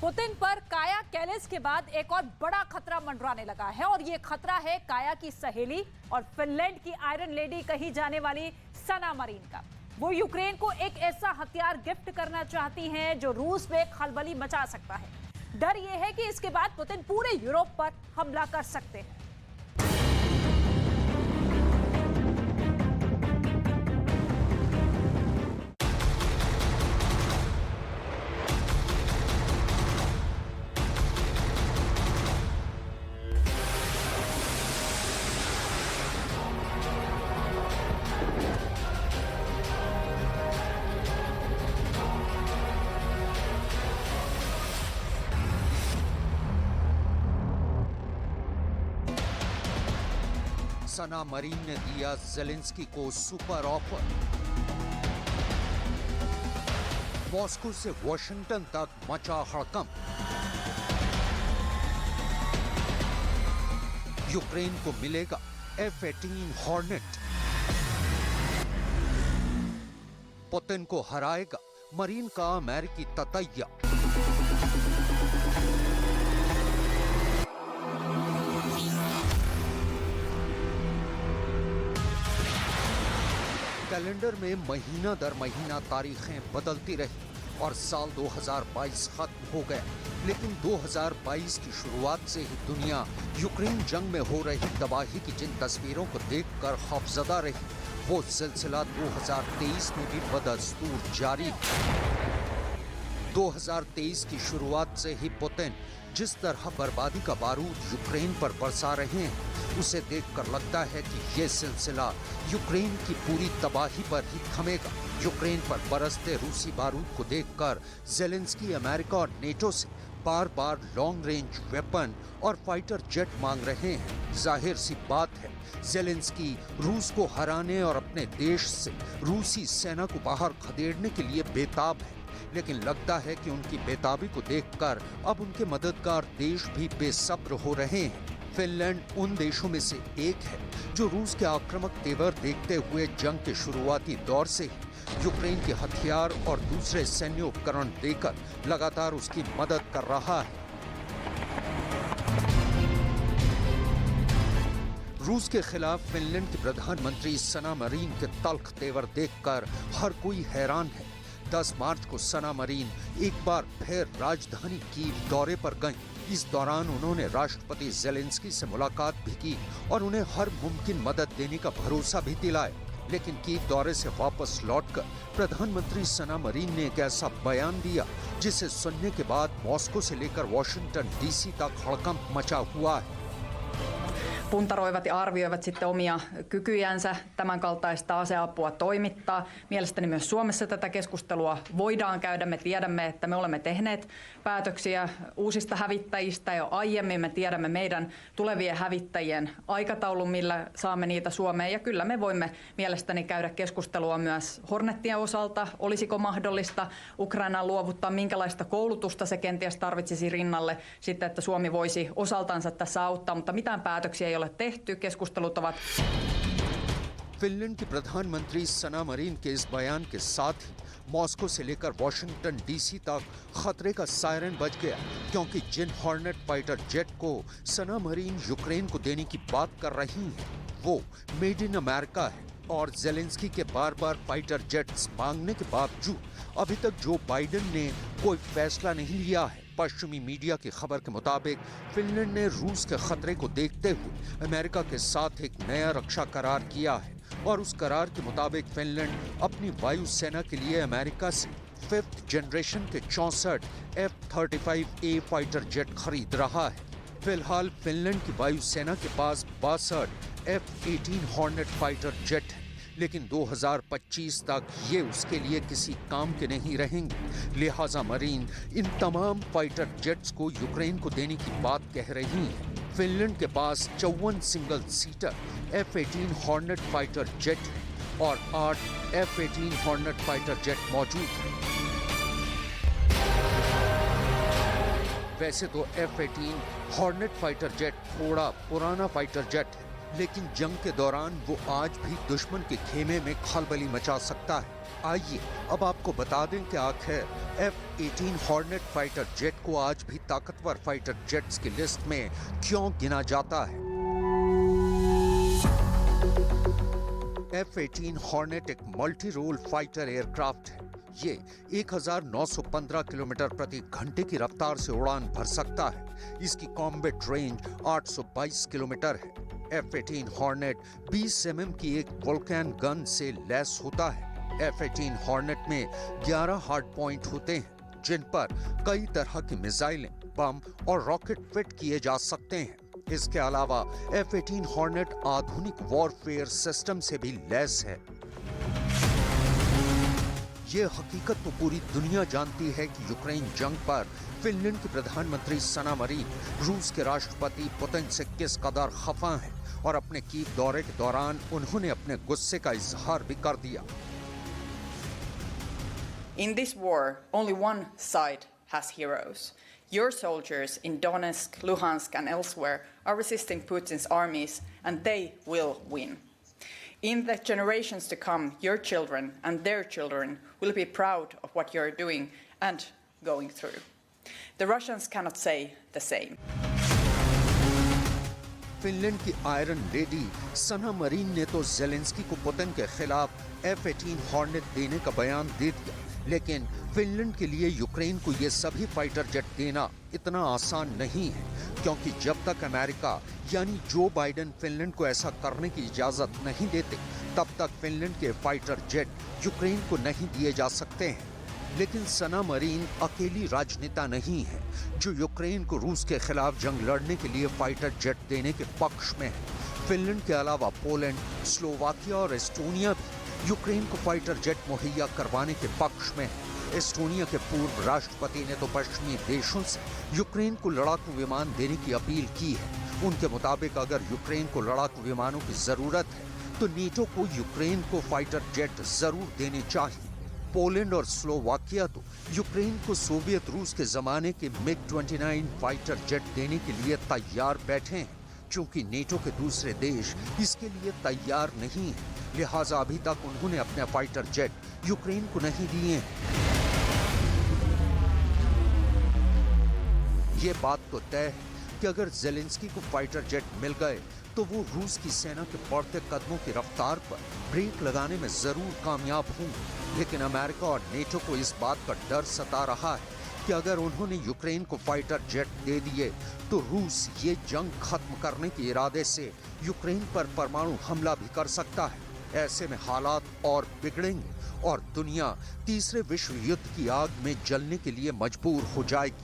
Putin पर काया Kallis के बाद एक और बड़ा खतरा मंडराने लगा है और ये खतरा है काया की सहेली और फिनलैंड की आयरन लेडी कही जाने वाली सना मरीन का। वो यूक्रेन को एक ऐसा हथियार गिफ्ट करना चाहती हैं जो रूस में खलबली मचा सकता है। डर यह है कि इसके बाद पुतिन पूरे यूरोप पर हमला कर सकते हैं। सना मरीन ने दिया ज़ेलेंस्की को सुपर ऑफर। मॉस्को से वॉशिंगटन तक मचा हड़कंप। यूक्रेन को मिलेगा F-18 हॉर्नेट। पुतिन को हराएगा मरीन का अमेरिकी ततैया। कैलेंडर में महीना दर महीना तारीखें बदलती रही और साल 2022 खत्म हो गया, लेकिन 2022 की शुरुआत से ही दुनिया यूक्रेन जंग में हो रही तबाही की जिन तस्वीरों को देखकर खौफजदा रही, वो सिलसिला 2023 में भी बदस्तूर जारी। 2023 की शुरुआत से ही पुतिन जिस तरह बर्बादी का बारूद यूक्रेन पर बरसा रहे हैं, उसे देखकर लगता है कि ये सिलसिला यूक्रेन की पूरी तबाही पर ही थमेगा। यूक्रेन पर बरसते रूसी बारूद को देखकर ज़ेलेंस्की अमेरिका और नेटो से बार बार लॉन्ग रेंज वेपन और फाइटर जेट मांग रहे हैं। जाहिर सी बात है, ज़ेलेंस्की रूस को हराने और अपने देश से रूसी सेना को बाहर खदेड़ने के लिए बेताब है, लेकिन लगता है कि उनकी बेताबी को देखकर अब उनके मददगार देश भी बेसब्र हो रहे हैं। फिनलैंड उन देशों में से एक है जो रूस के आक्रामक तेवर देखते हुए जंग के शुरुआती दौर से ही यूक्रेन के हथियार और दूसरे सैन्य उपकरण देकर लगातार उसकी मदद कर रहा है। रूस के खिलाफ फिनलैंड की प्रधानमंत्री सना मरीन के तल्ख तेवर देखकर हर कोई हैरान है। 10 मार्च को सना मरीन एक बार फिर राजधानी कीव दौरे पर गईं। इस दौरान उन्होंने राष्ट्रपति ज़ेलेंस्की से मुलाकात भी की और उन्हें हर मुमकिन मदद देने का भरोसा भी दिलाया। लेकिन कीव दौरे से वापस लौटकर प्रधानमंत्री सना मरीन ने एक ऐसा बयान दिया जिसे सुनने के बाद मॉस्को से लेकर वॉशिंगटन डीसी तक हड़कंप मचा हुआ है। Puntaroivat ja arvioivat sitten omia kykyjänsä tämän kaltaista aseapua toimittaa. Mielestäni myös Suomessa tätä keskustelua voidaan käydä. Me tiedämme, että me olemme tehneet päätöksiä uusista hävittäjistä jo aiemmin. Me tiedämme meidän tulevien hävittäjien aikataulun, millä saamme niitä Suomeen. Ja kyllä me voimme mielestäni käydä keskustelua myös Hornetien osalta. Olisiko mahdollista Ukrainaan luovuttaa, minkälaista koulutusta se kenties tarvitsisi rinnalle sitten, että Suomi voisi osaltansa tässä auttaa, mutta mitään päätöksiä ei ole tehty, keskustelut ovat। Finland की प्रधानमंत्री सना marine के इस बयान के साथ ही Moscow से लेकर Washington DC तक खतरे का सायरन बज गया, क्योंकि जिन हॉर्नेट फाइटर जेट को सना मरीन यूक्रेन को देने की बात कर रही हैं, वो मेड इन अमेरिका है और ज़ेलेंस्की के बार बार फाइटर जेट्स मांगने के बावजूद अभी तक जो बाइडेन ने कोई फैसला नहीं लिया है। पश्चिमी मीडिया की खबर के मुताबिक फिनलैंड ने रूस के खतरे को देखते हुए अमेरिका के साथ एक नया रक्षा करार किया है और उस करार के मुताबिक फिनलैंड अपनी वायु सेना के लिए अमेरिका से 5th जनरेशन के 64 F-35A फाइटर जेट खरीद रहा है। फिलहाल फिनलैंड की वायु सेना के पास 62 F-18 हॉर्नेट फाइटर जेट है, लेकिन 2025 तक ये उसके लिए किसी काम के नहीं रहेंगे। लिहाजा मरीन इन तमाम फाइटर जेट्स को यूक्रेन को देने की बात कह रही है। फिनलैंड के पास 54 single seater F-18 hornet fighter jet है और 8 F-18 हॉर्नेट फाइटर जेट मौजूद है। वैसे तो F-18 हॉर्नेट फाइटर जेट थोड़ा पुराना फाइटर जेट है, लेकिन जंग के दौरान वो आज भी दुश्मन के खेमे में खलबली मचा सकता है। आइए अब आपको बता दें कि आखिर F-18 हॉर्नेट फाइटर जेट को आज भी ताकतवर फाइटर जेट्स की लिस्ट में क्यों गिना जाता है। F-18 हॉर्नेट एक मल्टी रोल फाइटर एयरक्राफ्ट है। ये 1915 किलोमीटर प्रति घंटे की रफ्तार से उड़ान भर सकता है। इसकी कॉम्बैट रेंज 822 किलोमीटर है। F-18 हॉर्नेट 20 mm की एक वोल्केन गन से लैस होता है। F-18 हॉर्नेट में 11 हार्ड पॉइंट होते हैं, जिन पर कई तरह की मिसाइलें, बम और रॉकेट फिट किए जा सकते हैं। इसके अलावा F-18 हॉर्नेट आधुनिक वॉरफेयर सिस्टम से भी लैस है। ये हकीकत तो पूरी दुनिया जानती है कि यूक्रेन जंग पर फिनलैंड की प्रधानमंत्री सना मरीन रूस के राष्ट्रपति पुतिन से किस कदर खफा हैं और अपने कीव दौरे के दौरान उन्होंने अपने गुस्से का इजहार भी कर दिया। In this war, only one side has heroes. Your soldiers in Donetsk, Luhansk and elsewhere are resisting Putin's armies, and they will win. In the generations to come, your children and their children will be proud of what you're doing and going through. The Russians cannot say the same. Finland की iron lady सना marine ने तो Zelensky को Putin के खिलाफ F-18 hornet देने का बयान दे दिया, लेकिन फिनलैंड के लिए यूक्रेन को ये सभी फाइटर जेट देना इतना आसान नहीं है, क्योंकि जब तक अमेरिका यानी जो बाइडेन फिनलैंड को ऐसा करने की इजाजत नहीं देते, तब तक फिनलैंड के फाइटर जेट यूक्रेन को नहीं दिए जा सकते हैं। लेकिन सना मरीन अकेली राजनेता नहीं है जो यूक्रेन को रूस के खिलाफ जंग लड़ने के लिए फाइटर जेट देने के पक्ष में है। फिनलैंड के अलावा पोलैंड, स्लोवाकिया और एस्टोनिया भी यूक्रेन को फाइटर जेट मुहैया करवाने के पक्ष में है। एस्टोनिया के पूर्व राष्ट्रपति ने तो पश्चिमी देशों से यूक्रेन को लड़ाकू विमान देने की अपील की है। उनके मुताबिक अगर यूक्रेन को लड़ाकू विमानों की जरूरत है तो नेटो को यूक्रेन को फाइटर जेट जरूर देने चाहिए। पोलैंड और स्लोवाकिया तो यूक्रेन को सोवियत रूस के जमाने के MiG-29 फाइटर जेट देने के लिए तैयार बैठे हैं। चूंकि नेटो के दूसरे देश इसके लिए तैयार नहीं है, लिहाजा अभी तक उन्होंने अपने फाइटर जेट यूक्रेन को नहीं दिए हैं। ये बात तो तय है कि अगर ज़ेलेंस्की को फाइटर जेट मिल गए तो वो रूस की सेना के बढ़ते कदमों की रफ्तार पर ब्रेक लगाने में जरूर कामयाब होंगे। लेकिन अमेरिका और नेटो को इस बात का डर सता रहा है कि अगर उन्होंने यूक्रेन को फाइटर जेट दे दिए तो रूस ये जंग खत्म करने के इरादे से यूक्रेन पर परमाणु हमला भी कर सकता है। ऐसे में हालात और बिगड़ेंगे और दुनिया तीसरे विश्व युद्ध की आग में जलने के लिए मजबूर हो जाएगी।